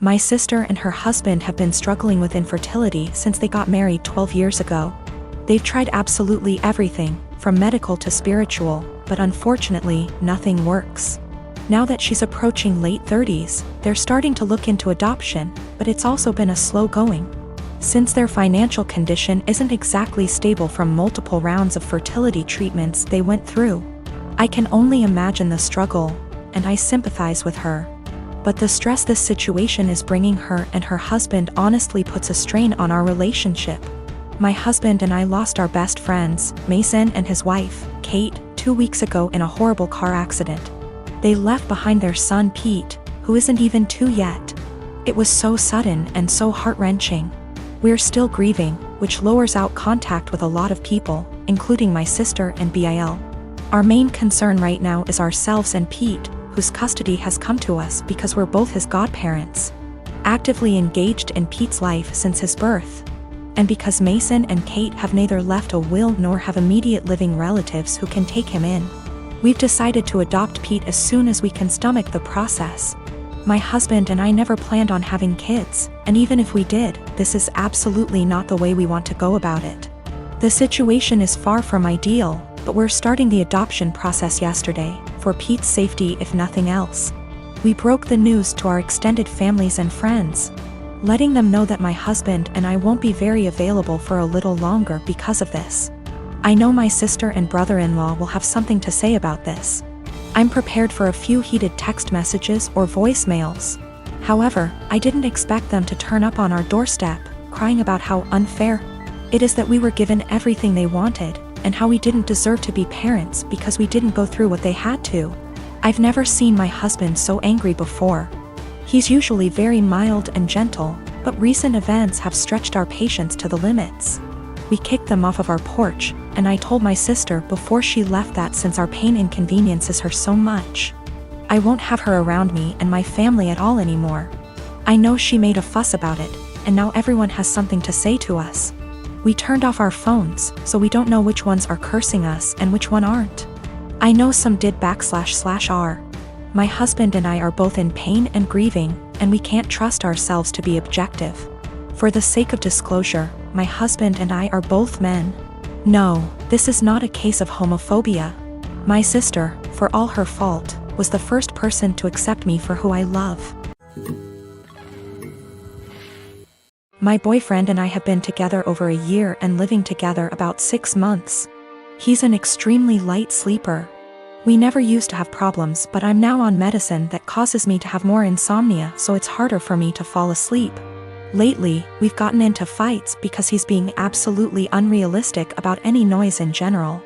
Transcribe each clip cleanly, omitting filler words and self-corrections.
My sister and her husband have been struggling with infertility since they got married 12 years ago. They've tried absolutely everything, from medical to spiritual, but unfortunately, nothing works. Now that she's approaching late 30s, they're starting to look into adoption, but it's also been a slow going. Since their financial condition isn't exactly stable from multiple rounds of fertility treatments they went through. I can only imagine the struggle, and I sympathize with her. But the stress this situation is bringing her and her husband honestly puts a strain on our relationship. My husband and I lost our best friends, Mason and his wife, Kate, 2 weeks ago in a horrible car accident. They left behind their son Pete, who isn't even 2 yet. It was so sudden and so heart-wrenching. We're still grieving, which lowers out contact with a lot of people, including my sister and Bil. Our main concern right now is ourselves and Pete, whose custody has come to us because we're both his godparents. Actively engaged in Pete's life since his birth. And because Mason and Kate have neither left a will nor have immediate living relatives who can take him in. We've decided to adopt Pete as soon as we can stomach the process. My husband and I never planned on having kids, and even if we did, this is absolutely not the way we want to go about it. The situation is far from ideal, but we're starting the adoption process yesterday, for Pete's safety if nothing else. We broke the news to our extended families and friends, letting them know that my husband and I won't be very available for a little longer because of this. I know my sister and brother-in-law will have something to say about this. I'm prepared for a few heated text messages or voicemails. However, I didn't expect them to turn up on our doorstep, crying about how unfair it is that we were given everything they wanted, and how we didn't deserve to be parents because we didn't go through what they had to. I've never seen my husband so angry before. He's usually very mild and gentle, but recent events have stretched our patience to the limits. We kicked them off of our porch, and I told my sister before she left that since our pain inconveniences her so much, I won't have her around me and my family at all anymore. I know she made a fuss about it, and now everyone has something to say to us. We turned off our phones, so we don't know which ones are cursing us and which one aren't. I know some did //r. My husband and I are both in pain and grieving, and we can't trust ourselves to be objective. For the sake of disclosure, my husband and I are both men. No, this is not a case of homophobia. My sister, for all her fault, was the first person to accept me for who I love. My boyfriend and I have been together over a year and living together about 6 months. He's an extremely light sleeper. We never used to have problems, but I'm now on medicine that causes me to have more insomnia, so it's harder for me to fall asleep. Lately, we've gotten into fights because he's being absolutely unrealistic about any noise in general.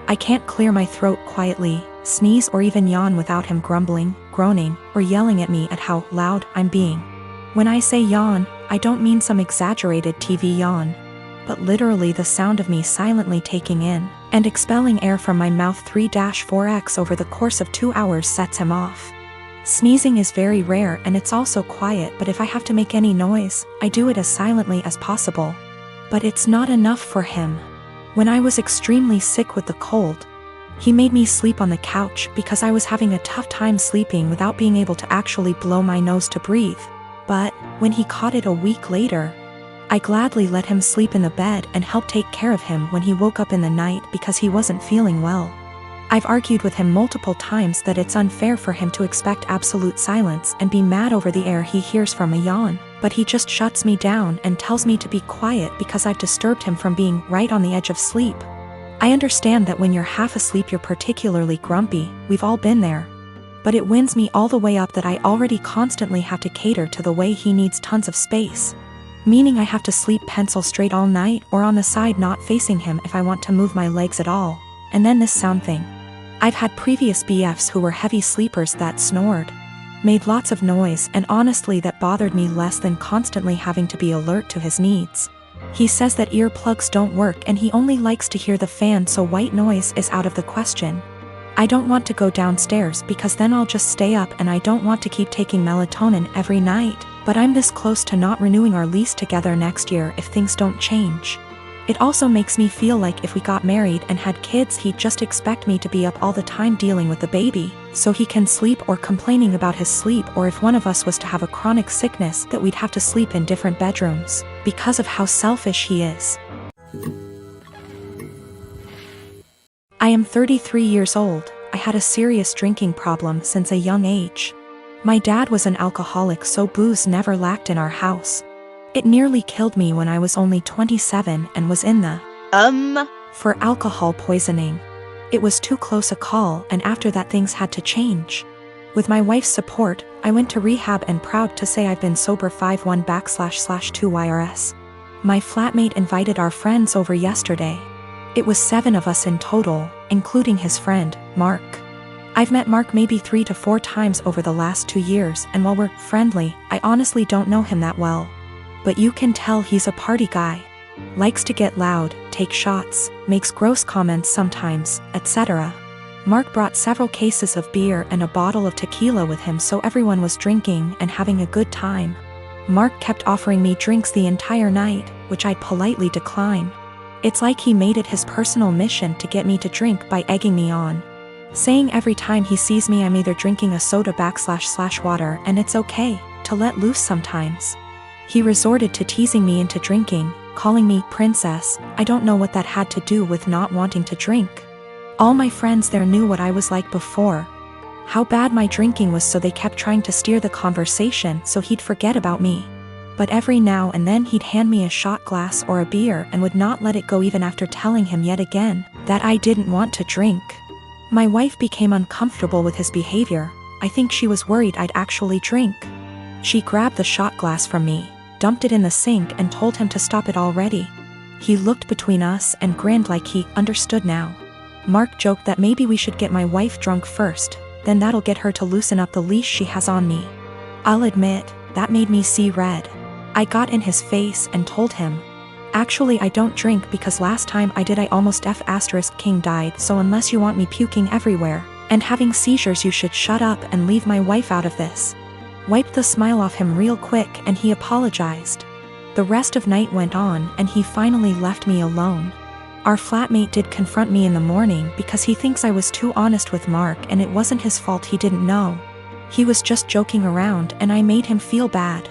I can't clear my throat quietly, sneeze or even yawn without him grumbling, groaning, or yelling at me at how loud I'm being. When I say yawn, I don't mean some exaggerated TV yawn, but literally the sound of me silently taking in and expelling air from my mouth 3-4x over the course of 2 hours sets him off. Sneezing is very rare and it's also quiet, but if I have to make any noise, I do it as silently as possible. But it's not enough for him. When I was extremely sick with the cold, he made me sleep on the couch because I was having a tough time sleeping without being able to actually blow my nose to breathe. But when he caught it a week later, I gladly let him sleep in the bed and helped take care of him when he woke up in the night because he wasn't feeling well. I've argued with him multiple times that it's unfair for him to expect absolute silence and be mad over the air he hears from a yawn, but he just shuts me down and tells me to be quiet because I've disturbed him from being right on the edge of sleep. I understand that when you're half asleep you're particularly grumpy, we've all been there. But it winds me all the way up that I already constantly have to cater to the way he needs tons of space. Meaning I have to sleep pencil straight all night or on the side not facing him if I want to move my legs at all, and then this sound thing. I've had previous BFs who were heavy sleepers that snored, made lots of noise, and honestly that bothered me less than constantly having to be alert to his needs. He says that earplugs don't work and he only likes to hear the fan, so white noise is out of the question. I don't want to go downstairs because then I'll just stay up, and I don't want to keep taking melatonin every night, but I'm this close to not renewing our lease together next year if things don't change. It also makes me feel like if we got married and had kids, he'd just expect me to be up all the time dealing with the baby, so he can sleep, or complaining about his sleep, or if one of us was to have a chronic sickness that we'd have to sleep in different bedrooms, because of how selfish he is. I am 33 years old. I had a serious drinking problem since a young age. My dad was an alcoholic, so booze never lacked in our house. It nearly killed me when I was only 27 and was in the for alcohol poisoning. It was too close a call, and after that things had to change. With my wife's support, I went to rehab, and proud to say I've been sober 51/2 YRS. My flatmate invited our friends over yesterday. It was 7 of us in total, including his friend, Mark. I've met Mark maybe 3 to 4 times over the last 2 years, and while we're friendly, I honestly don't know him that well. But you can tell he's a party guy. Likes to get loud, take shots, makes gross comments sometimes, etc. Mark brought several cases of beer and a bottle of tequila with him, so everyone was drinking and having a good time. Mark kept offering me drinks the entire night, which I'd politely decline. It's like he made it his personal mission to get me to drink by egging me on, saying every time he sees me I'm either drinking a soda/water, and it's okay to let loose sometimes. He resorted to teasing me into drinking, calling me princess. I don't know what that had to do with not wanting to drink. All my friends there knew what I was like before, how bad my drinking was, so they kept trying to steer the conversation so he'd forget about me. But every now and then he'd hand me a shot glass or a beer and would not let it go even after telling him yet again that I didn't want to drink. My wife became uncomfortable with his behavior. I think she was worried I'd actually drink. She grabbed the shot glass from me, dumped it in the sink, and told him to stop it already. He looked between us and grinned like he understood now. Mark joked that maybe we should get my wife drunk first, then that'll get her to loosen up the leash she has on me. I'll admit, that made me see red. I got in his face and told him, actually I don't drink because last time I did I almost King died, so unless you want me puking everywhere and having seizures, you should shut up and leave my wife out of this. Wiped the smile off him real quick and he apologized. The rest of night went on and he finally left me alone. Our flatmate did confront me in the morning because he thinks I was too honest with Mark, and it wasn't his fault, he didn't know. He was just joking around and I made him feel bad.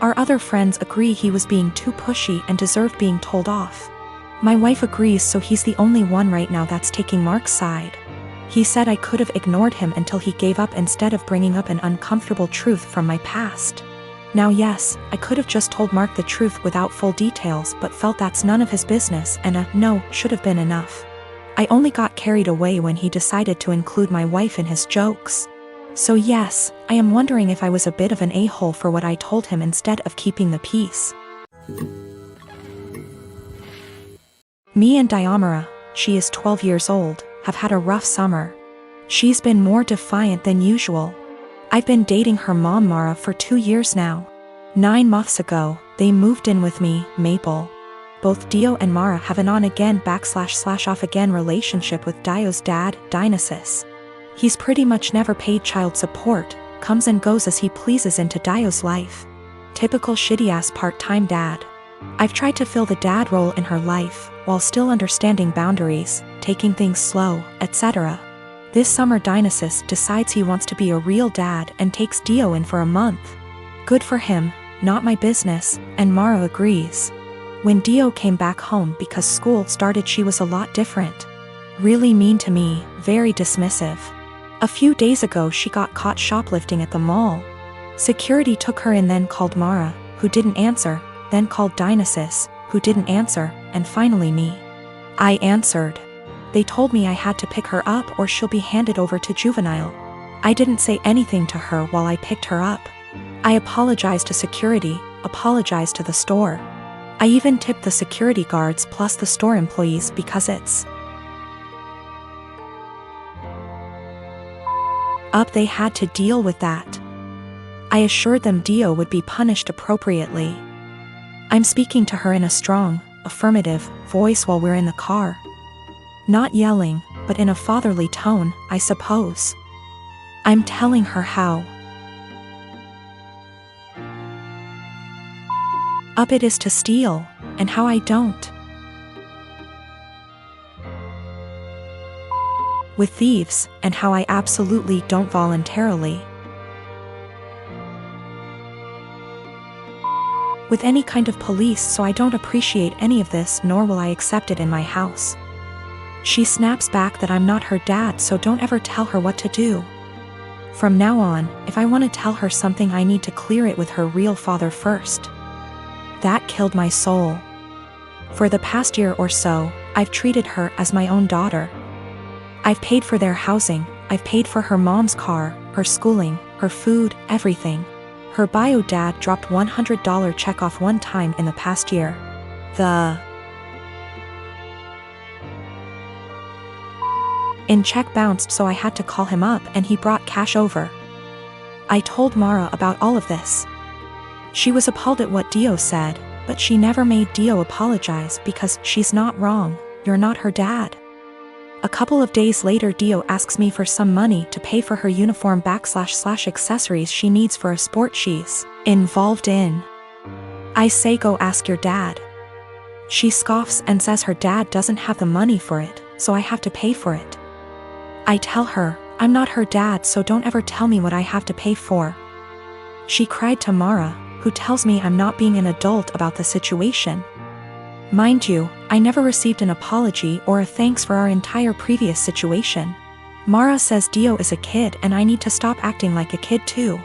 Our other friends agree he was being too pushy and deserved being told off. My wife agrees, so he's the only one right now that's taking Mark's side. He said I could have ignored him until he gave up instead of bringing up an uncomfortable truth from my past. Now yes, I could have just told Mark the truth without full details, but felt that's none of his business, and a no should have been enough. I only got carried away when he decided to include my wife in his jokes. So yes, I am wondering if I was a bit of an a-hole for what I told him instead of keeping the peace. Me and Diomara, she is 12 years old, have had a rough summer. She's been more defiant than usual. I've been dating her mom Mara for 2 years now. 9 months ago, they moved in with me, Maple. Both Dio and Mara have an on-again/off-again relationship with Dio's dad, Dionysus. He's pretty much never paid child support, comes and goes as he pleases into Dio's life. Typical shitty-ass part-time dad. I've tried to fill the dad role in her life, while still understanding boundaries, taking things slow, etc. This summer Dionysus decides he wants to be a real dad and takes Dio in for a month. Good for him, not my business, and Mara agrees. When Dio came back home because school started, she was a lot different. Really mean to me, very dismissive. A few days ago she got caught shoplifting at the mall. Security took her in, then called Mara, who didn't answer, then called Dionysus, who didn't answer, and finally me. I answered. They told me I had to pick her up or she'll be handed over to juvenile. I didn't say anything to her while I picked her up. I apologized to security, apologized to the store. I even tipped the security guards plus the store employees because it's up, they had to deal with that. I assured them Dio would be punished appropriately. I'm speaking to her in a strong, affirmative voice while we're in the car. Not yelling, but in a fatherly tone, I suppose. I'm telling her how up it is to steal, and how I don't with thieves, and how I absolutely don't voluntarily. With any kind of police, so I don't appreciate any of this, nor will I accept it in my house. She snaps back that I'm not her dad, so don't ever tell her what to do. From now on, if I want to tell her something, I need to clear it with her real father first. That killed my soul. For the past year or so, I've treated her as my own daughter. I've paid for their housing, I've paid for her mom's car, her schooling, her food, everything. Her bio dad dropped $100 check off one time in the past year. In check bounced, so I had to call him up and he brought cash over. I told Mara about all of this. She was appalled at what Dio said, but she never made Dio apologize because she's not wrong, you're not her dad. A couple of days later, Dio asks me for some money to pay for her uniform / accessories she needs for a sport she's involved in. I say, go ask your dad. She scoffs and says her dad doesn't have the money for it, so I have to pay for it. I tell her, I'm not her dad, so don't ever tell me what I have to pay for. She cried to Mara, who tells me I'm not being an adult about the situation. Mind you, I never received an apology or a thanks for our entire previous situation. Mara says Dio is a kid and I need to stop acting like a kid too.